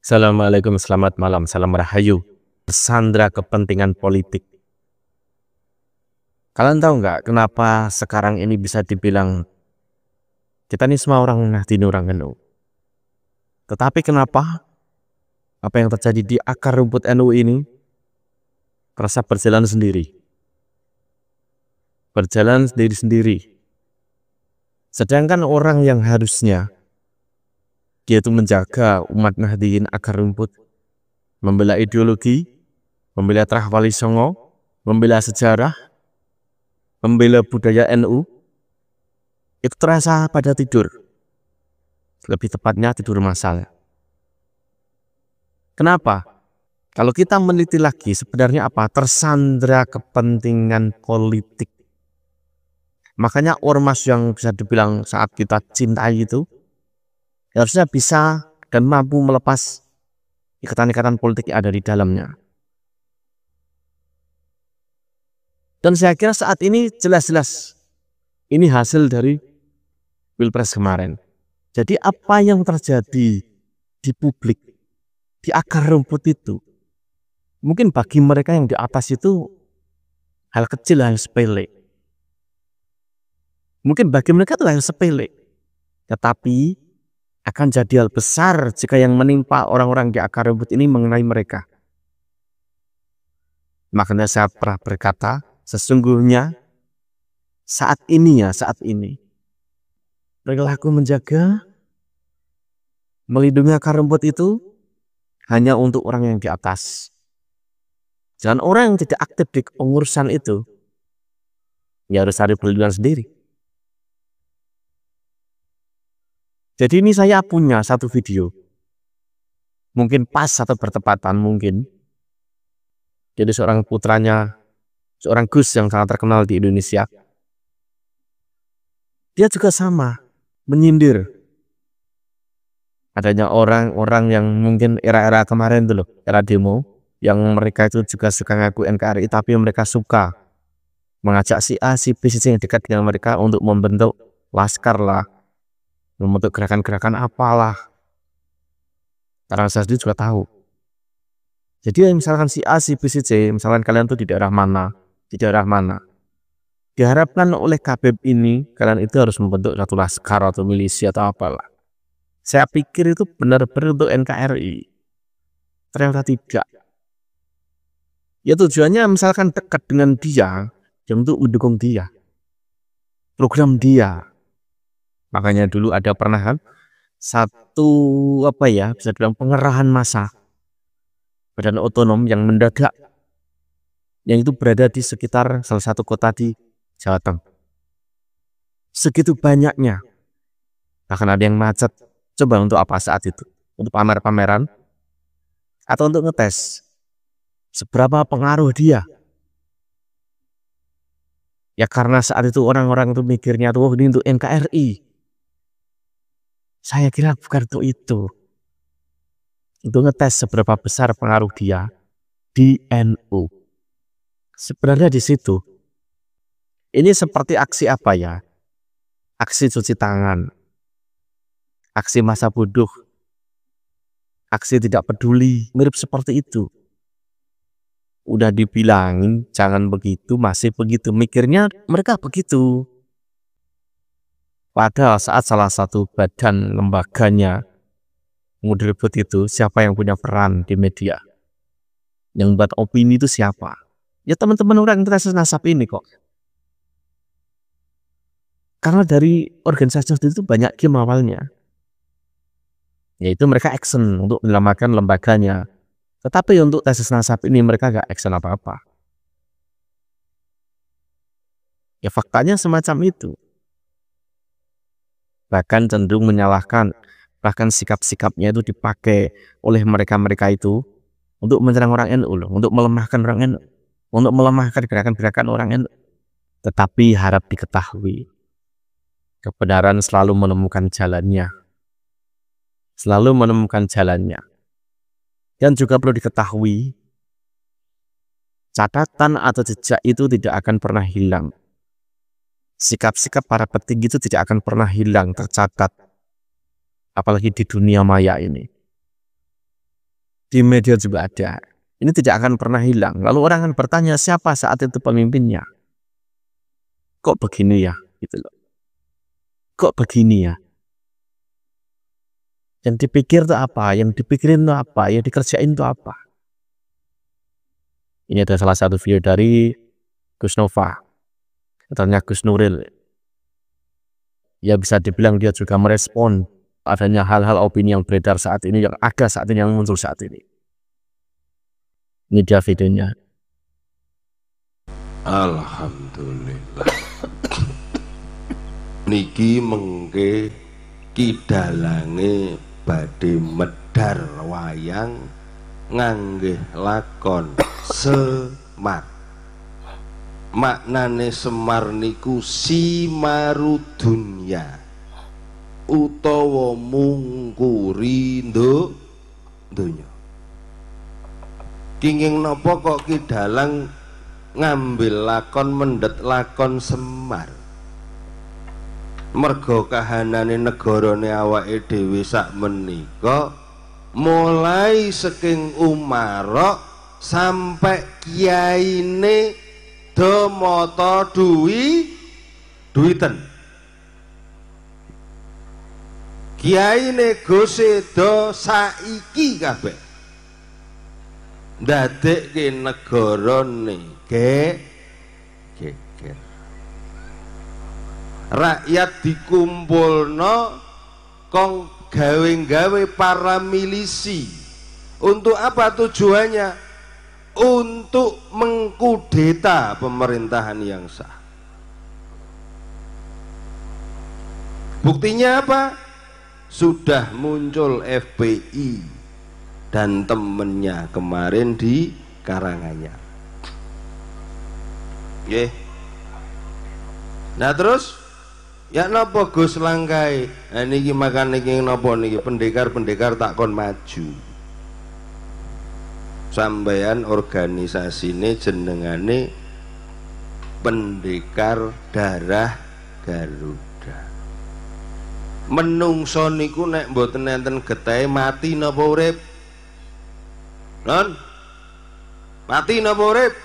Assalamualaikum, selamat malam, salam rahayu. Bersandra kepentingan politik. Kalian tahu nggak kenapa sekarang ini bisa dibilang kita ini semua orang Nahdien, orang NU. Tetapi kenapa apa yang terjadi di akar rumput NU ini terasa berjalan sendiri. Berjalan sendiri-sendiri. Sedangkan orang yang harusnya dia itu menjaga umat Nahdien akar rumput, membela ideologi, membela Trah Wali Songo, membela sejarah, membela budaya NU, itu terasa pada tidur. Lebih tepatnya tidur masal. Kenapa? Kalau kita meneliti lagi sebenarnya apa? Tersandra kepentingan politik. Makanya ormas yang bisa dibilang saat kita cintai itu harusnya bisa dan mampu melepas ikatan-ikatan politik yang ada di dalamnya. Dan saya kira saat ini jelas-jelas ini hasil dari Pilpres kemarin. Jadi apa yang terjadi di publik, di akar rumput itu, mungkin bagi mereka yang di atas itu hal kecil, hal sepele. Mungkin bagi mereka itu hal sepele. Tetapi akan jadi hal besar jika yang menimpa orang-orang di akar rumput ini mengenai mereka. Makanya saya pernah berkata, sesungguhnya saat ini perilaku menjaga, melindungi akar rumput itu hanya untuk orang yang di atas. Dan orang yang tidak aktif di pengurusan itu, ya harus cari perlindungan sendiri. Jadi ini saya punya satu video, mungkin pas atau bertepatan mungkin. Jadi seorang putranya, seorang Gus yang sangat terkenal di Indonesia, dia juga sama, menyindir adanya orang-orang yang mungkin era-era kemarin dulu, era demo, yang mereka itu juga suka ngaku NKRI, tapi mereka suka mengajak si A, si B, si C yang dekat dengan mereka untuk membentuk laskar lah, membentuk gerakan-gerakan apalah. Karena saya sendiri juga tahu. Jadi misalkan si A, si B, si C, misalkan kalian tuh di daerah mana, diharapkan oleh Khabib ini kalian itu harus membentuk satu laskar atau milisi atau apalah. Saya pikir itu benar-benar untuk NKRI. Ternyata tidak. Ya tujuannya misalkan dekat dengan dia, yang untuk mendukung dia, program dia. Makanya dulu ada pernah kan satu bisa dibilang pengerahan massa badan otonom yang mendadak, yang itu berada di sekitar salah satu kota di Jawa Tengah. Segitu banyaknya, bahkan ada yang macet. Coba untuk apa saat itu? Untuk pamer-pameran atau untuk ngetes seberapa pengaruh dia? Ya karena saat itu orang-orang itu mikirnya tuh ini untuk NKRI. Saya kira bukan untuk itu. Untuk ngetes seberapa besar pengaruh dia di NU. Sebenarnya di situ. Ini seperti aksi apa ya? Aksi cuci tangan. Aksi masa bodoh. Aksi tidak peduli. Mirip seperti itu. Udah dibilangin jangan begitu, masih begitu. Mikirnya mereka begitu. Padahal saat salah satu badan lembaganya ngerebut itu, siapa yang punya peran di media? Yang buat opini itu siapa? Ya teman-teman orang Tesis Nasab ini kok. Karena dari organisasi itu banyak game awalnya. Yaitu mereka action untuk menyelamatkan lembaganya. Tetapi untuk Tesis Nasab ini mereka gak action apa-apa. Ya faktanya semacam itu. Bahkan cenderung menyalahkan, bahkan sikap-sikapnya itu dipakai oleh mereka-mereka itu untuk menyerang orang NU loh, untuk melemahkan orang NU, untuk melemahkan gerakan-gerakan orang NU. Tetapi harap diketahui, kebenaran selalu menemukan jalannya. Selalu menemukan jalannya. Dan juga perlu diketahui, catatan atau jejak itu tidak akan pernah hilang. Sikap-sikap para petinggi itu tidak akan pernah hilang tercatat. Apalagi di dunia maya ini. di media juga ada. Ini tidak akan pernah hilang. Lalu orang akan bertanya siapa saat itu pemimpinnya. Kok begini ya? Gitu loh. Kok begini ya? Yang dipikir itu apa? Yang dipikirin itu apa? Yang dikerjain itu apa? Ini ada salah satu video dari Gus Nova. Katanya Gus Nuril. Ya bisa dibilang dia juga merespon adanya hal-hal opini yang beredar saat ini, yang ada saat ini, yang muncul saat ini. Ini dia videonya. Alhamdulillah. Niki mengke kidalange badhe medhar wayang nganggih lakon Semar. Maknane Semar niku simaru dunya utawa mungkuri donya. Kenging napa kok kidalang ngambil lakon mendhet lakon Semar? Merga kahanane negarane awake dhewe sak menika mulai saking Umarok sampai kiyaine Damata duwiten. Kiyaine Gosedo saiki kabeh ndadekke negarane geger. Rakyat dikumpulno kong gawe-gawe paramilisi. Untuk apa tujuannya? Untuk mengkudeta pemerintahan yang sah. Buktinya apa? Sudah muncul FPI dan temennya kemarin di Karanganyar. Nggih. Nah terus ya napa Gus langkai? Nah niki makan niki napa niki pendekar-pendekar tak kon maju. Sampeyan organisasine jenengane Pendekar Darah Garuda. Menungso niku nek mboten enten getahe mati napa urip? Non? Mati napa urip?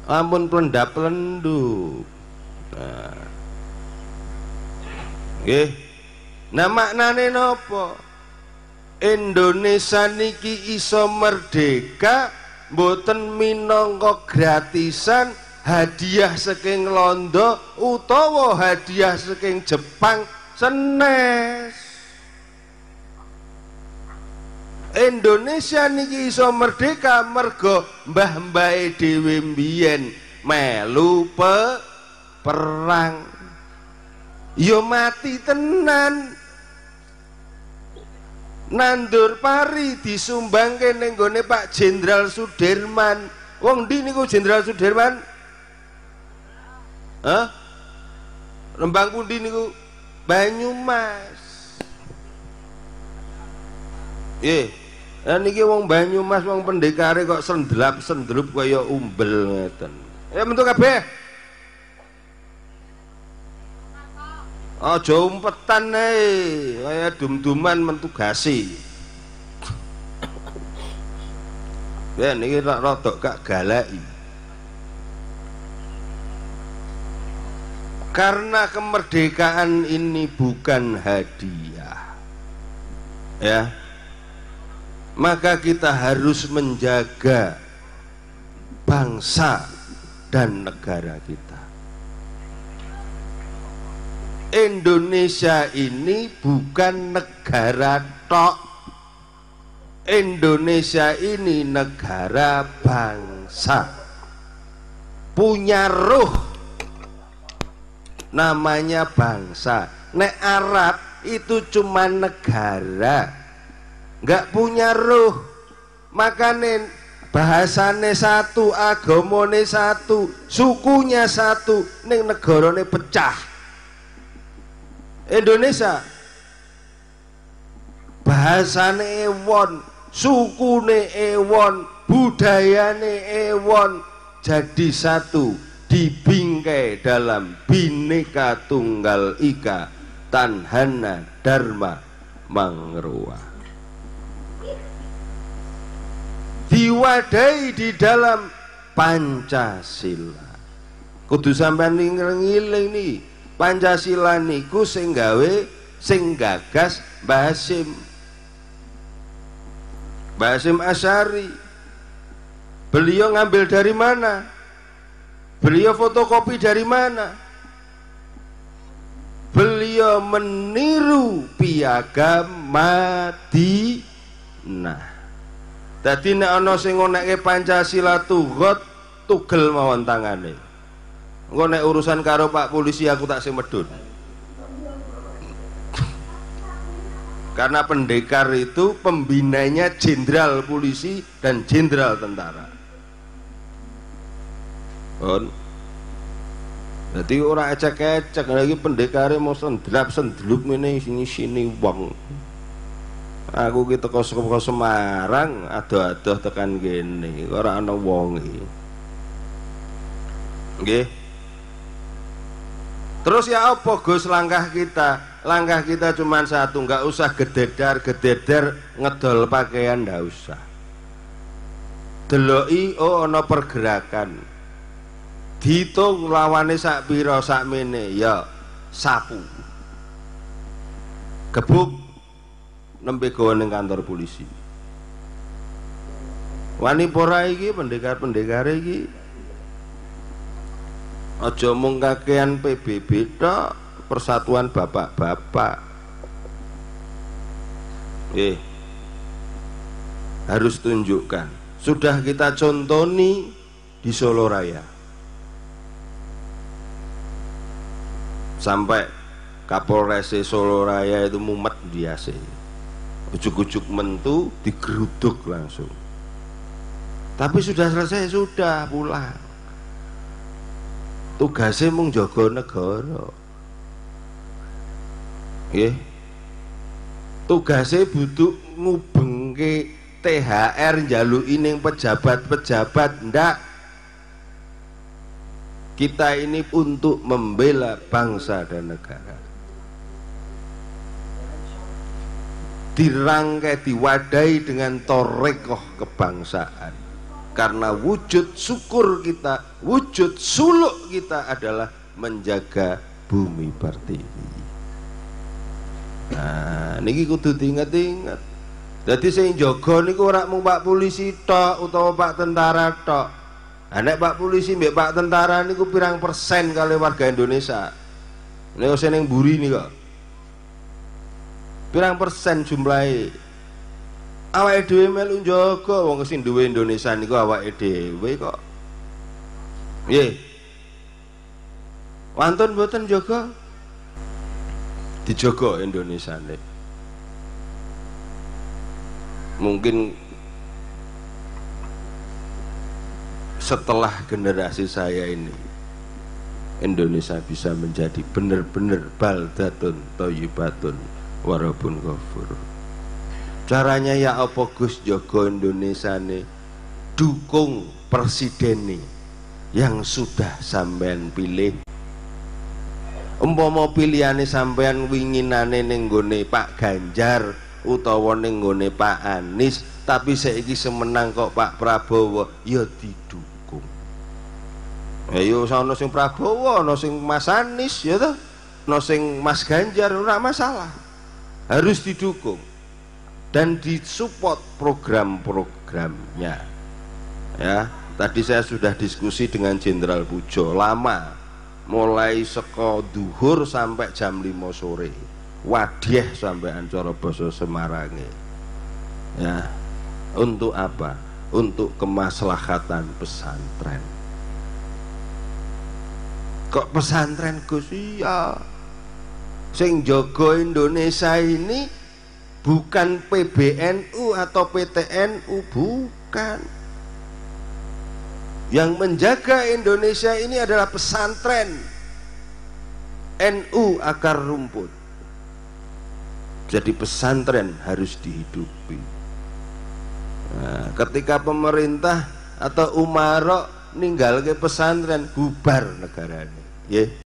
Ampun plendap-plenduk. Nah. Nggih. Nah maknane napa? Indonesia niki iso merdeka mboten minangka gratisan hadiah saking Londo utawa hadiah saking Jepang senes. Indonesia niki iso merdeka mergo mbah-mbahe dhewe mbiyen melu perang. Yo mati tenan. Nandur pari disumbangke ning gone Pak Jenderal Sudirman. Wong ndi niku Jenderal Sudirman? Hah? Rembang pundi niku? Banyumas. Lah niki wong Banyumas wong pendekare kok sendelap-sendrup kaya umbel ngeten. Mentu kabeh. Aja umpetan ae, kaya dum-duman mentugasi. Ya niki rada gak galaki. Karena kemerdekaan ini bukan hadiah. Ya. Maka kita harus menjaga bangsa dan negara kita. Indonesia ini bukan negara tok. Indonesia ini negara bangsa. Punya ruh. Namanya bangsa. Nek Arab itu cuma negara. Enggak punya ruh. Makanya bahasane satu, agamane satu, sukunya satu, ning negarane pecah. Indonesia bahasane ewon, sukune ewon, budayane ewon, jadi satu, dibingkai dalam Bhinneka Tunggal Ika Tanhana Dharma Mangruwa. diwadahi di dalam Pancasila. Kudu sampean ngiling nih, Pancasila niku sing gawe, sing gagas Mbah Hasyim Asy'ari. Beliau ngambil dari mana? Beliau fotokopi dari mana? Beliau meniru Piagam Madinah. Dadi nek ana sing ngonekke Pancasila tugot, tugel mawon tangane. Engko nek urusan karo Pak Polisi aku tak sing medun. Karena pendekar itu pembinanya jenderal polisi dan jenderal tentara. Jadi orang ecek-ecek lagi pendekare mau sendelap-sendelup ini sini wong. Aku ki teko Semarang adoh-adoh tekan kene ora ana wong iki. Nggih. Terus ya apa Gus langkah kita? Langkah kita cuma satu, nggak usah gededar ngedol pakaian, nggak usah. Deloki oh ana pergerakan. Dihitung lawane sak pira sak mene ya sapu. Gebuk nembe gawa ning kantor polisi. Wani pora iki pendekar-pendekare iki aja mung kakean PBB tok, Persatuan Bapak-bapak. Harus tunjukkan. Sudah kita contoni di Solo Raya. Sampai Kapolres Solo Raya itu mumet biasa. Ujuk-ujuk mentu digeruduk langsung. Tapi sudah selesai, sudah pulang. Tugasnya mung jaga negara. Tugasnya butuh ngubengke THR njaluki ning pejabat-pejabat, ndak. Kita ini untuk membela bangsa dan negara. Dirangkai, diwadahi dengan torekoh kebangsaan. Karena wujud syukur kita, wujud suluk kita adalah menjaga bumi pertiwi. Nah, niki kudu diinget-inget. Jadi sing jaga niku ora mung Pak Polisi tok utawa Pak Tentara tok. Nek Pak Polisi mbek Pak Tentara niku pirang persen kali warga Indonesia? Nek sing ning mburi niku pirang persen jumlahe? Awake dhewe melu njaga, wong sing duwe Indonesia niku awake dhewe kok. Nggih. Wonten mboten jaga? Dijaga Indonesia nih. Mungkin setelah generasi saya ini Indonesia bisa menjadi benar-benar baldatun thayyibatun warabun ghafur. Caranya ya apa Gus jaga Indonesia nih? Dukung presiden nih yang sudah sampean pilih. Umpama pilihane sampean winginane ning nggone Pak Ganjar utawa ning nggone Pak Anies, tapi saiki semenang kok Pak Prabowo, ya didukung. Ayo ana sing Prabowo, ana sing Mas Anies ya toh, ana sing Mas Ganjar, ora masalah. Harus didukung dan disupport program-programnya. Ya, tadi saya sudah diskusi dengan Jenderal Pujo lama, mulai seko duhur sampai jam 5 sore, wadiah sampai ancora basa Semarange. Ya, untuk apa? Untuk kemaslahatan pesantren. Kok pesantren Gus? Iya, sing jaga Indonesia ini bukan PBNU atau PTNU, bukan. Yang menjaga Indonesia ini adalah pesantren NU akar rumput. Jadi pesantren harus dihidupi. Nah, ketika pemerintah atau umarok ninggal ke pesantren, bubar negaranya.